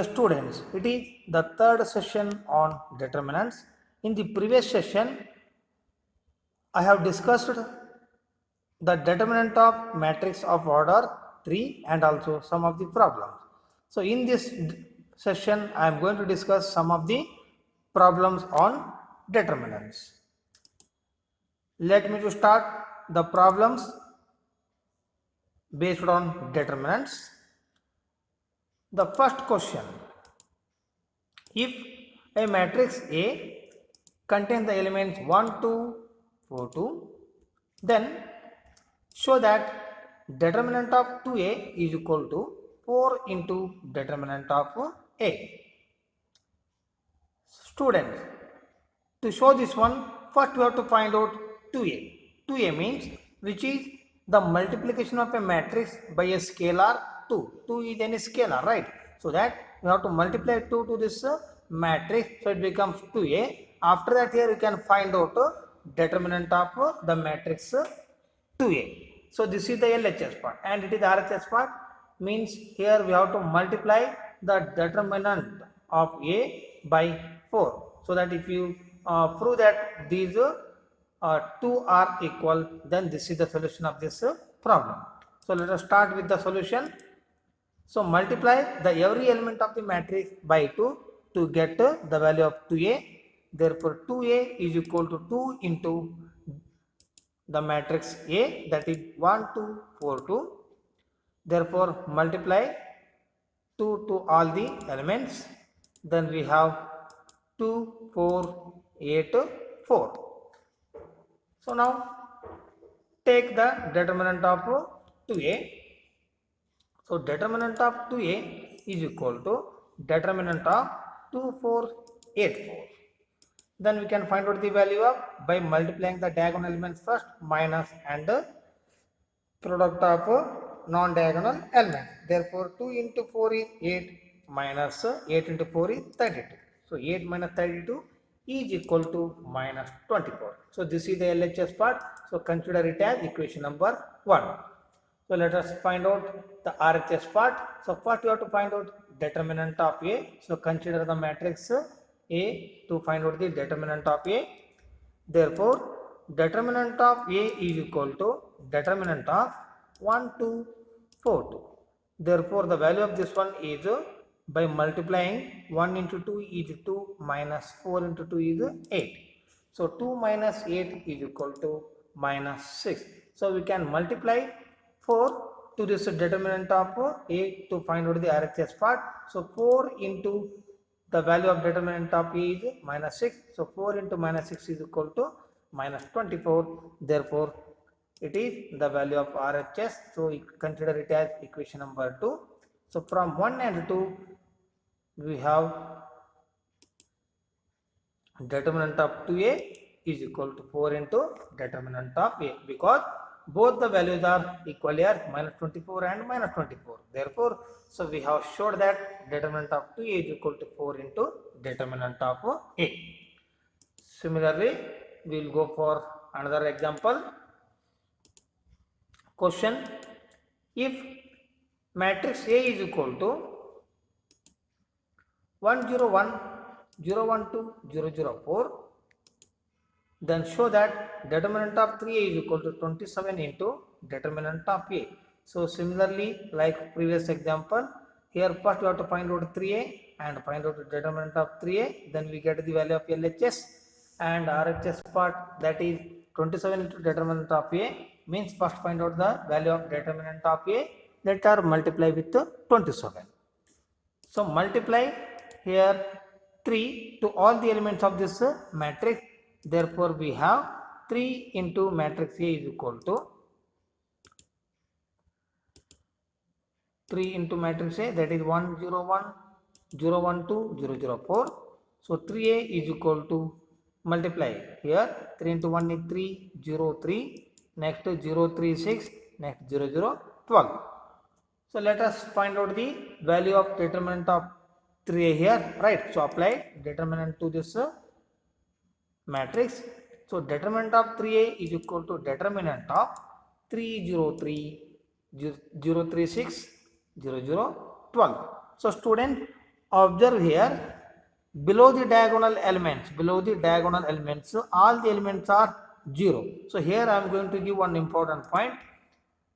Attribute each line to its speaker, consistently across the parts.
Speaker 1: Dear students, it is the third session on determinants. In the previous session, I have discussed the determinant of matrix of order 3 and also some of the problems. So in this session, I am going to discuss some of the problems on determinants. Let me to start the problems based on determinants. The first question: if a matrix A contains the elements 1, 2, 4, 2, then show that determinant of 2A is equal to 4 into determinant of A. Students, to show this one, first we have to find out 2A. 2A means which is the multiplication of a matrix by a scalar 2. 2 is any scalar, right? So that we have to multiply 2 to this matrix, so it becomes 2A. After that, here you can find out determinant of the matrix 2A. So this is the LHS part, and it is the RHS part. Means here we have to multiply the determinant of A by 4. So that if you prove that these two are equal, then this is the solution of this problem. So let us start with the solution. So multiply the every element of the matrix by 2 to get the value of 2A. Therefore 2A is equal to 2 into the matrix A, that is 1, 2, 4, 2. Therefore multiply 2 to all the elements. Then we have 2, 4, 8, 4. So now take the determinant of 2A. So determinant of 2A is equal to determinant of 2, 4, 8, 4. Then we can find out the value of by multiplying the diagonal elements first, minus and product of non-diagonal element. Therefore 2 into 4 is 8, minus 8 into 4 is 32. So 8 minus 32 is equal to minus 24. So this is the LHS part. So consider it as equation number 1. So let us find out the RHS part. So first we have to find out determinant of A. So consider the matrix A to find out the determinant of A. Therefore determinant of A is equal to determinant of 1, 2, 4, 2. Therefore the value of this one is by multiplying 1 into 2 is 2, minus 4 into 2 is 8. So 2 minus 8 is equal to minus 6. So we can multiply 4 to this determinant of A to find out the RHS part. So 4 into the value of determinant of A is minus 6. So 4 into minus 6 is equal to minus 24. Therefore it is the value of RHS. So consider it as equation number 2. So from 1 and 2 we have determinant of 2A is equal to 4 into determinant of A, because both the values are equal here, minus 24 and minus 24. Therefore, so we have showed that determinant of 2A is equal to 4 into determinant of A. Similarly, we will go for another example. Question: if matrix A is equal to 1, 0, 1, 0, 1, 2, 0, 0, 4, then show that determinant of 3A is equal to 27 into determinant of A. So similarly, like previous example, here first we have to find out 3A and find out the determinant of 3A, then we get the value of LHS, and RHS part, that is 27 into determinant of A, means first find out the value of determinant of A, later multiply with 27. So multiply here 3 to all the elements of this matrix. Therefore we have 3 into matrix A is equal to 3 into matrix A, that is 1, 0, 1, 0, 1, 2, 0, 0, 4. So 3A is equal to, multiply here 3 into 1 is 3, 0, 3, next 0, 3, 6, next 0, 0, 12. So let us find out the value of determinant of 3A here, right? So apply determinant to this matrix. So determinant of 3A is equal to determinant of 3, 0, 3, 0, 3, 6, 0, 0, 12. So student, Observe here, below the diagonal elements, all the elements are 0. So here I am going to give one important point.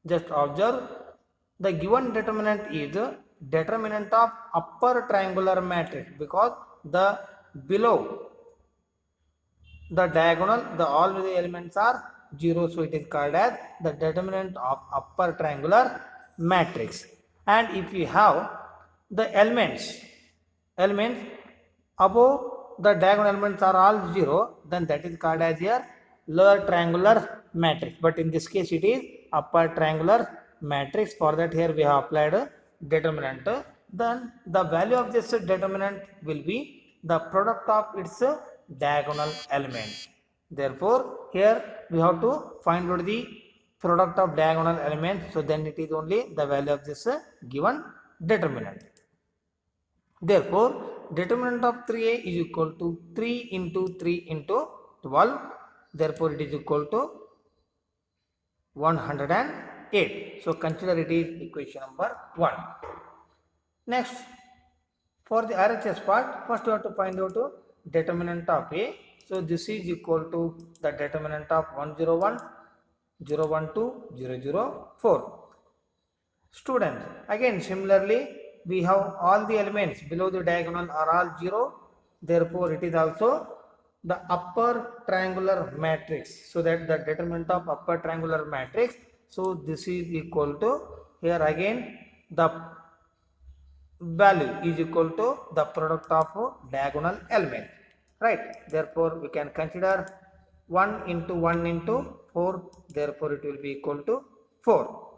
Speaker 1: Just observe, the given determinant is the determinant of upper triangular matrix, because the below the diagonal, all the elements are 0, so it is called as the determinant of upper triangular matrix. And if you have the elements above the diagonal elements are all 0, then that is called as your lower triangular matrix. But in this case it is upper triangular matrix. For that, here we have applied a determinant. Then the value of this determinant will be the product of its diagonal element. Therefore, here we have to find out the product of diagonal element. So then it is only the value of this given determinant. Therefore, determinant of 3a is equal to 3 into 3 into 12. Therefore, it is equal to 108. So consider it is equation number 1. Next, for the RHS part, first you have to find out determinant of A. So this is equal to the determinant of 101, 012, 004. Students, again similarly, we have all the elements below the diagonal are all 0. Therefore, it is also the upper triangular matrix. So that the determinant of upper triangular matrix. So this is equal to, here again the value is equal to the product of diagonal element, right? Therefore, we can consider 1 into 1 into 4. Therefore, it will be equal to 4.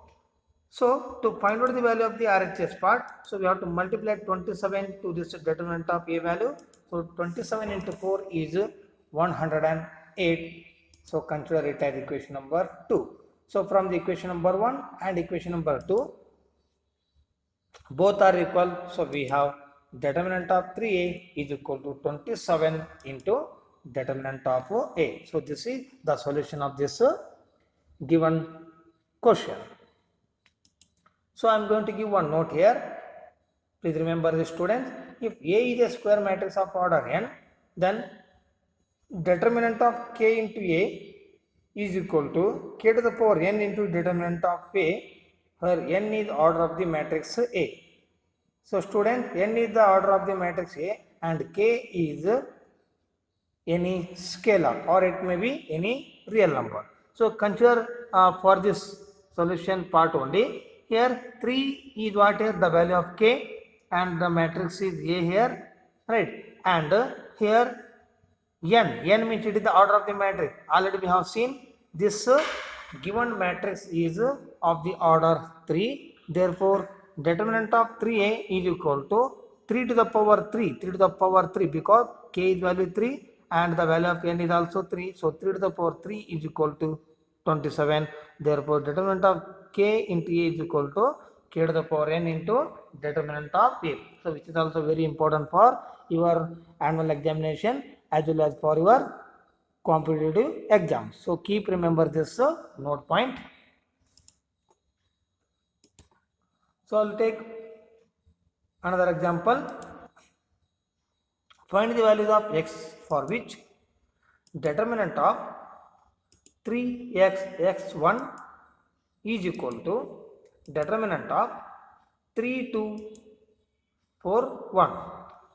Speaker 1: So to find out the value of the RHS part, so we have to multiply 27 to this determinant of A value. So 27 into 4 is 108. So consider it as equation number 2. So from the equation number 1 and equation number 2, both are equal. So we have determinant of 3a is equal to 27 into determinant of A. So this is the solution of this given question. So I am going to give one note here. Please remember this, students. If A is a square matrix of order n, then determinant of k into A is equal to k to the power n into determinant of A, where n is order of the matrix A. So student, n is the order of the matrix A and k is any scalar, or it may be any real number. So consider for this solution part only. Here 3 is what is the value of k and the matrix is A here, right? And here n means it is the order of the matrix. Already we have seen this given matrix is of the order 3. Therefore, determinant of 3a is equal to 3 to the power 3 because k is value 3 and the value of n is also 3. So 3 to the power 3 is equal to 27. Therefore, determinant of k into A is equal to k to the power n into determinant of A. So which is also very important for your annual examination as well as for your competitive exams. So keep remember this note point. So I'll take another example. Find the values of x for which determinant of 3x x1 is equal to determinant of 3 2 4 1.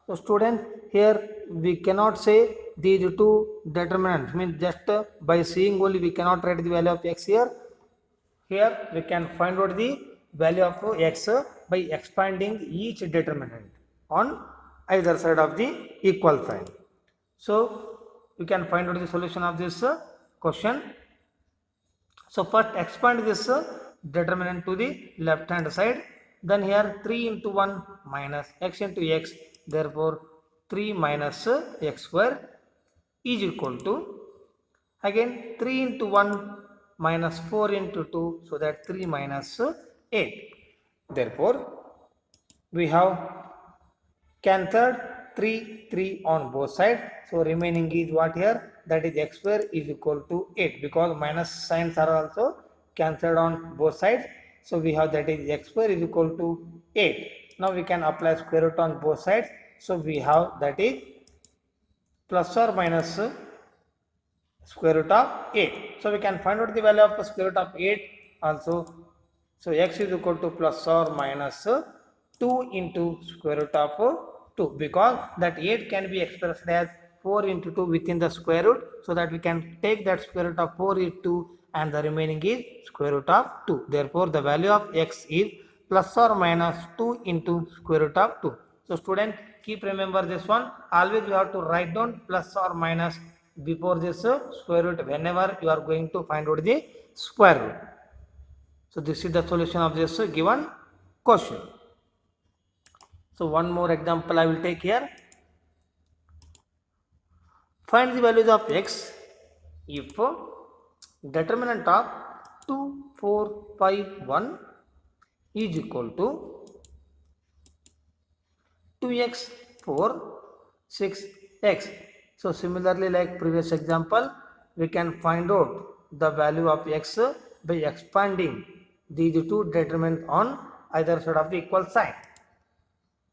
Speaker 1: So student, here we cannot say these two determinants, means just by seeing only we cannot write the value of x here. Here we can find out the value of x by expanding each determinant on either side of the equal sign. So we can find out the solution of this question. So first expand this determinant to the left hand side. Then here 3 into 1 minus x into x. Therefore 3 minus x square is equal to, again 3 into 1 minus 4 into 2. So that 3 minus 8. Therefore we have cancelled 3 on both sides. So remaining is what here? That is x square is equal to 8, because minus signs are also cancelled on both sides. So we have that is x square is equal to 8. Now we can apply square root on both sides. So we have that is plus or minus square root of 8. So we can find out the value of the square root of 8 also. So x is equal to plus or minus 2 into square root of 2, because that 8 can be expressed as 4 into 2 within the square root, so that we can take that square root of 4 is 2 and the remaining is square root of 2. Therefore, the value of x is plus or minus 2 into square root of 2. So student, keep remember this one. Always you have to write down plus or minus before this square root whenever you are going to find out the square root. So this is the solution of this given question. So one more example I will take here. Find the values of x if determinant of 2, 4, 5, 1 is equal to 2x, 4, 6x. So similarly, like previous example, we can find out the value of x by expanding these two determinants on either side of the equal sign.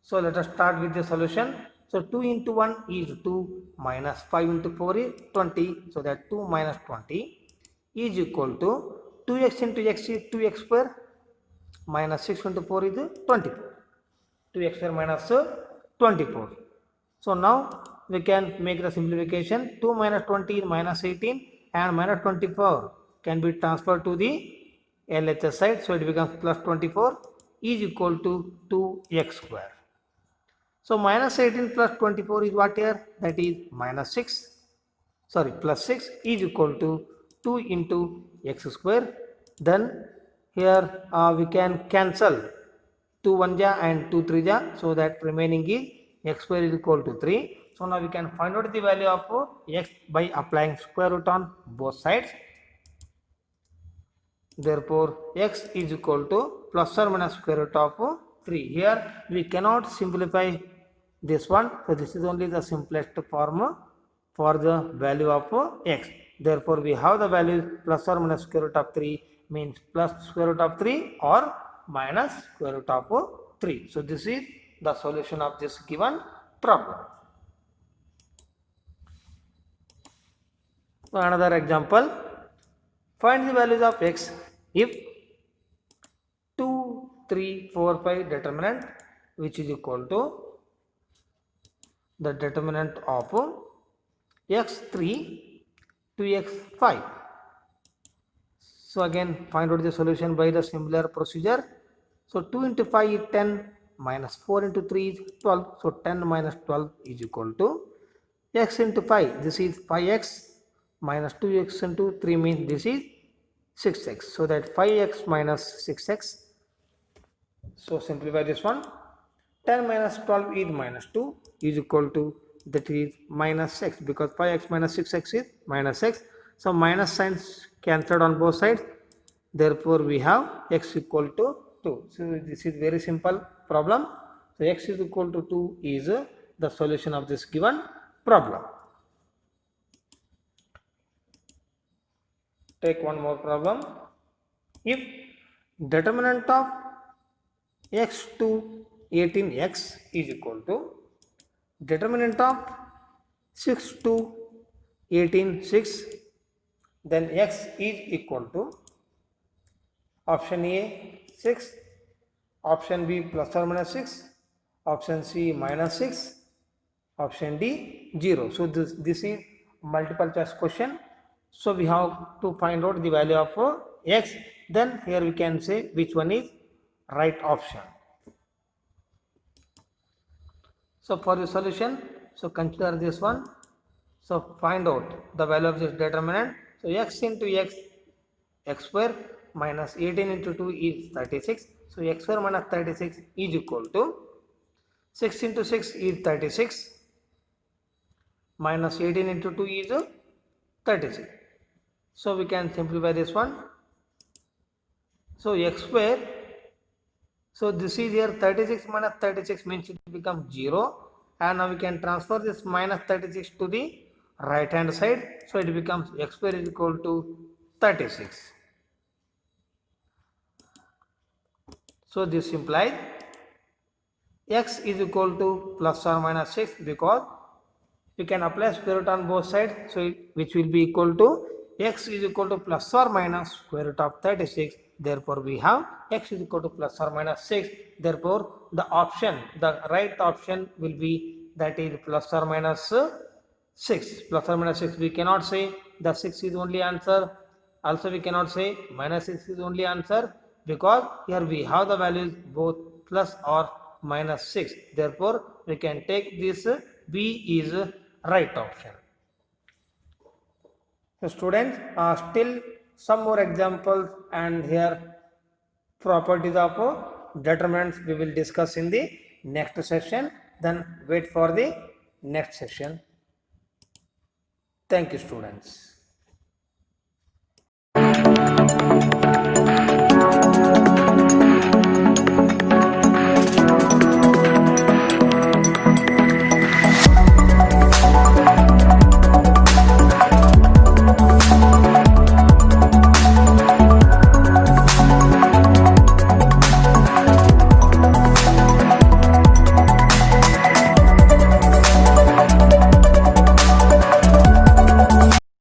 Speaker 1: So let us start with the solution. So 2 into 1 is 2 minus 5 into 4 is 20. So that 2 minus 20 is equal to 2x into x is 2x square minus 6 into 4 is 24. 2x square minus 24. So now we can make the simplification. 2 minus 20 is minus 18 and minus 24 can be transferred to the LHS side. So it becomes plus 24 is equal to 2x square. So minus 18 plus 24 is what here? That is minus 6. Sorry, plus 6 is equal to 2 into x square. Then here we can cancel 2 1 ja and 2 3 ja. So that remaining is x square is equal to 3. So now we can find out the value of x by applying square root on both sides. Therefore, x is equal to plus or minus square root of 3. Here we cannot simplify this one. So this is only the simplest form for the value of x. Therefore, we have the value plus or minus square root of 3 means plus square root of 3 or minus square root of 3. So this is the solution of this given problem. So another example, find the values of x if 2, 3, 4, 5 determinant which is equal to the determinant of x3 to x5. So again find out the solution by the similar procedure. So 2 into 5 is 10 minus 4 into 3 is 12. So 10 minus 12 is equal to x into 5. This is 5x minus 2x into 3 means this is 6x. So that 5x minus 6x. So simplify this one. 10 minus 12 is minus 2 is equal to, that is minus 6, because 5x minus 6x is minus x. So minus signs cancelled on both sides. Therefore we have x equal to 2. So this is very simple problem. So x is equal to 2 is the solution of this given problem. Take one more problem. If determinant of x to 18x is equal to determinant of 6 to 18 6, then x is equal to option A 6, option B plus or minus 6, option C minus 6, option D 0. So this is multiple choice question. So we have to find out the value of x. Then here we can say which one is right option. So for the solution, so consider this one. So find out the value of this determinant. So x into x, x square minus 18 into 2 is 36. So x square minus 36 is equal to 6 into 6 is 36 minus 18 into 2 is 36. So we can simplify this one. So x square, so this is here 36 minus 36 means it becomes 0, and now we can transfer this minus 36 to the right hand side. So it becomes x square is equal to 36. So this implies x is equal to plus or minus 6 because we can apply square root on both sides, so which will be equal to x is equal to plus or minus square root of 36. Therefore, we have x is equal to plus or minus 6. Therefore, the right option will be that is plus or minus 6. Plus or minus 6. We cannot say the 6 is only answer. Also, we cannot say minus 6 is only answer because here we have the values both plus or minus 6. Therefore, we can take this B is right option. So students, still some more examples and here properties of determinants we will discuss in the next session. Then wait for the next session. Thank you, students.